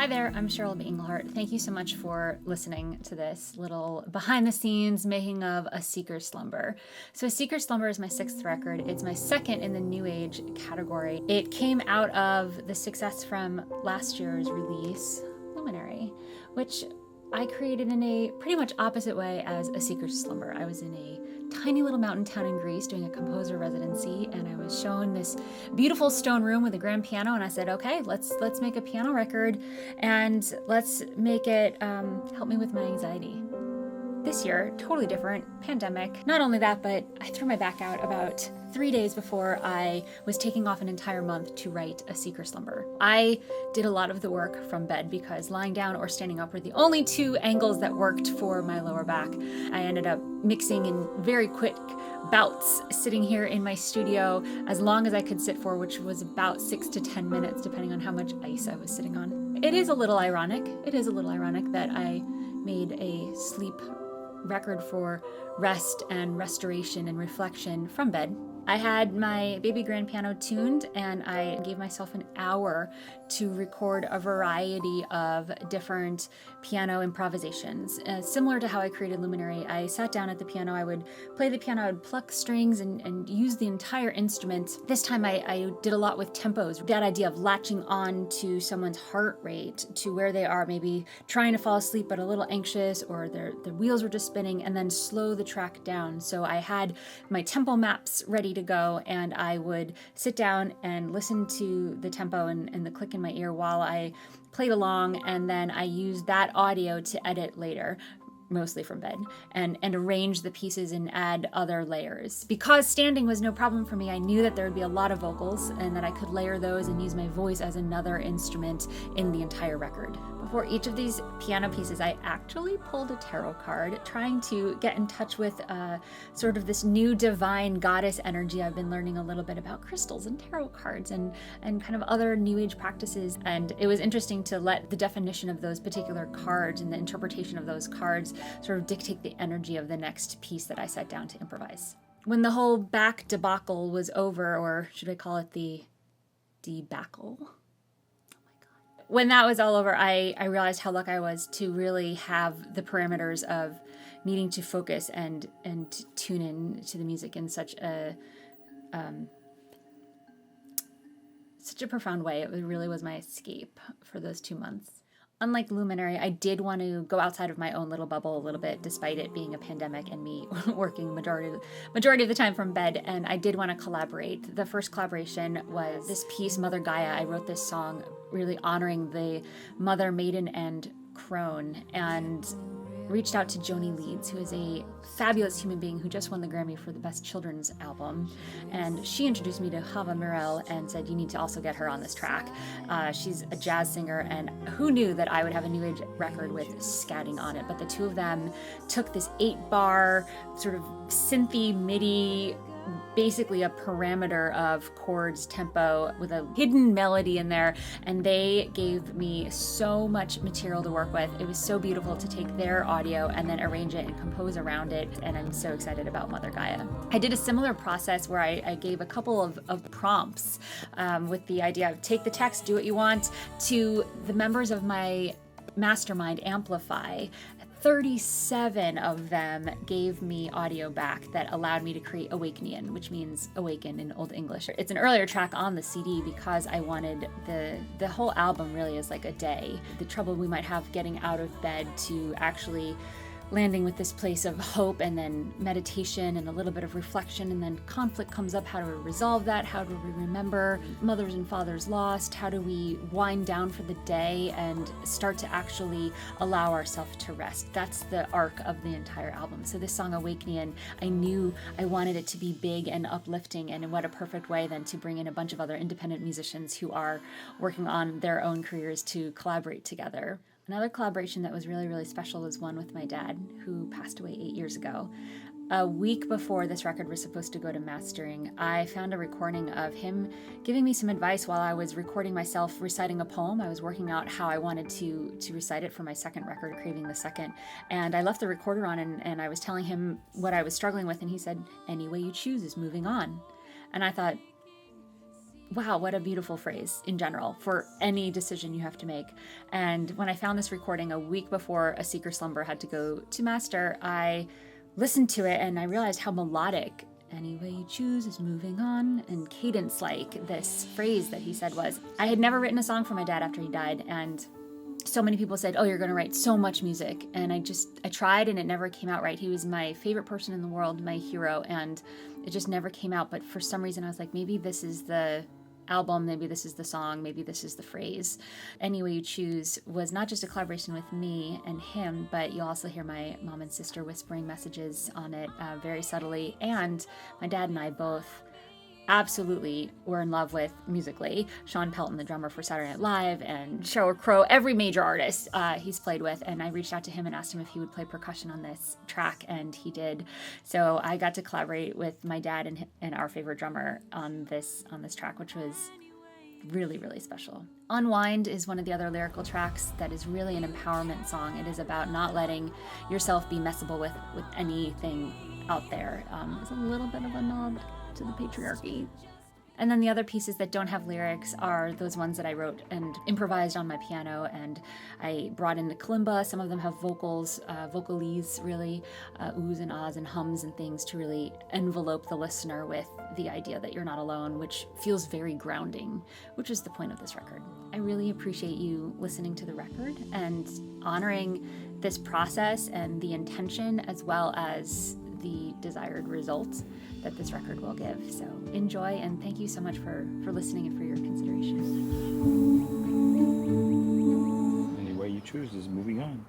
Hi there, I'm Cheryl B. Engelhardt. Thank you so much for listening to this little behind the scenes making of A Seeker's Slumber. So A Seeker's Slumber is my 6th record. It's my 2nd in the New Age category. It came out of the success from last year's release, LUMINARY, which I created in a pretty much opposite way as A Seeker's Slumber. I was in a tiny little mountain town in Greece doing a composer residency, and I was shown this beautiful stone room with a grand piano, and I said, okay, let's make a piano record, and let's make it help me with my anxiety. This year, totally different, pandemic. Not only that, but I threw my back out about 3 days before I was taking off an entire month to write A Seeker's Slumber. I did a lot of the work from bed because lying down or standing up were the only 2 angles that worked for my lower back. I ended up mixing in very quick bouts sitting here in my studio as long as I could sit for, which was about 6 to 10 minutes, depending on how much ice I was sitting on. It is a little ironic that I made a sleep record for rest and restoration and reflection from bed. I had my baby grand piano tuned, and I gave myself an hour to record a variety of different piano improvisations. Similar to how I created Luminary, I sat down at the piano, I would play the piano, I would pluck strings and use the entire instrument. This time I did a lot with tempos. That idea of latching on to someone's heart rate, to where they are, maybe trying to fall asleep but a little anxious, or their wheels were just spinning, and then slow the track down. So I had my tempo maps ready to go, and I would sit down and listen to the tempo and the click in my ear while I played along, and then I used that audio to edit later, mostly from bed, and arrange the pieces and add other layers. Because standing was no problem for me, I knew that there would be a lot of vocals and that I could layer those and use my voice as another instrument in the entire record. Before each of these piano pieces, I actually pulled a tarot card, trying to get in touch with sort of this new divine goddess energy. I've been learning a little bit about crystals and tarot cards and kind of other new age practices. And it was interesting to let the definition of those particular cards and the interpretation of those cards sort of dictate the energy of the next piece that I sat down to improvise. When the whole back debacle was over, or should I call it the debacle? When that was all over, I realized how lucky I was to really have the parameters of needing to focus and tune in to the music in such a profound way. It really was my escape for those 2 months. Unlike Luminary, I did want to go outside of my own little bubble a little bit, despite it being a pandemic and me working majority of the time from bed, and I did want to collaborate. The first collaboration was this piece, Mother Gaia. I wrote this song really honoring the mother, maiden, and crone, and reached out to Joni Leeds, who is a fabulous human being who just won the Grammy for the Best Children's Album. And she introduced me to Hava Murrell and said, you need to also get her on this track. She's a jazz singer, and who knew that I would have a new age record with scatting on it? But the 2 of them took this 8-bar sort of synthy MIDI, basically a parameter of chords, tempo, with a hidden melody in there, and they gave me so much material to work with. It was so beautiful to take their audio and then arrange it and compose around it, and I'm so excited about Mother Gaia. I did a similar process where I gave a couple of prompts with the idea of take the text, do what you want, to the members of my mastermind Amplify. 37 of them gave me audio back that allowed me to create Awakenian, which means awaken in Old English. It's an earlier track on the CD because I wanted the whole album really is like a day. The trouble we might have getting out of bed to actually landing with this place of hope, and then meditation and a little bit of reflection, and then conflict comes up. How do we resolve that? How do we remember mothers and fathers lost? How do we wind down for the day and start to actually allow ourselves to rest? That's the arc of the entire album. So this song Awakening, I knew I wanted it to be big and uplifting, and what a perfect way then to bring in a bunch of other independent musicians who are working on their own careers to collaborate together. Another collaboration that was really, really special was one with my dad, who passed away 8 years ago. A week before this record was supposed to go to mastering, I found a recording of him giving me some advice while I was recording myself reciting a poem. I was working out how I wanted to recite it for my second record, Craving the Second. And I left the recorder on, and I was telling him what I was struggling with, and he said, "Any way you choose is moving on." And I thought, wow, what a beautiful phrase in general for any decision you have to make. And when I found this recording a week before A Seeker's Slumber had to go to master, I listened to it and I realized how melodic "any way you choose is moving on" and cadence-like this phrase that he said was. I had never written a song for my dad after he died, and so many people said, "Oh, you're going to write so much music." And I tried and it never came out right. He was my favorite person in the world, my hero, and it just never came out. But for some reason I was like, maybe this is the album, maybe this is the song, maybe this is the phrase. "Any Way You Choose" was not just a collaboration with me and him, but you'll also hear my mom and sister whispering messages on it very subtly. And my dad and I both absolutely were in love with musically. Sean Pelton, the drummer for Saturday Night Live, and Sheryl Crow, every major artist he's played with. And I reached out to him and asked him if he would play percussion on this track, and he did. So I got to collaborate with my dad and our favorite drummer on this track, which was really, really special. Unwind is one of the other lyrical tracks that is really an empowerment song. It is about not letting yourself be messable with anything out there. It's a little bit of a nod to the patriarchy. And then the other pieces that don't have lyrics are those ones that I wrote and improvised on my piano, and I brought in the kalimba. Some of them have vocals, vocalese really, oohs and ahs and hums and things to really envelope the listener with the idea that you're not alone, which feels very grounding, which is the point of this record. I really appreciate you listening to the record and honoring this process and the intention as well as the desired result that this record will give. So enjoy, and thank you so much for listening and for your consideration. Any way you choose is moving on.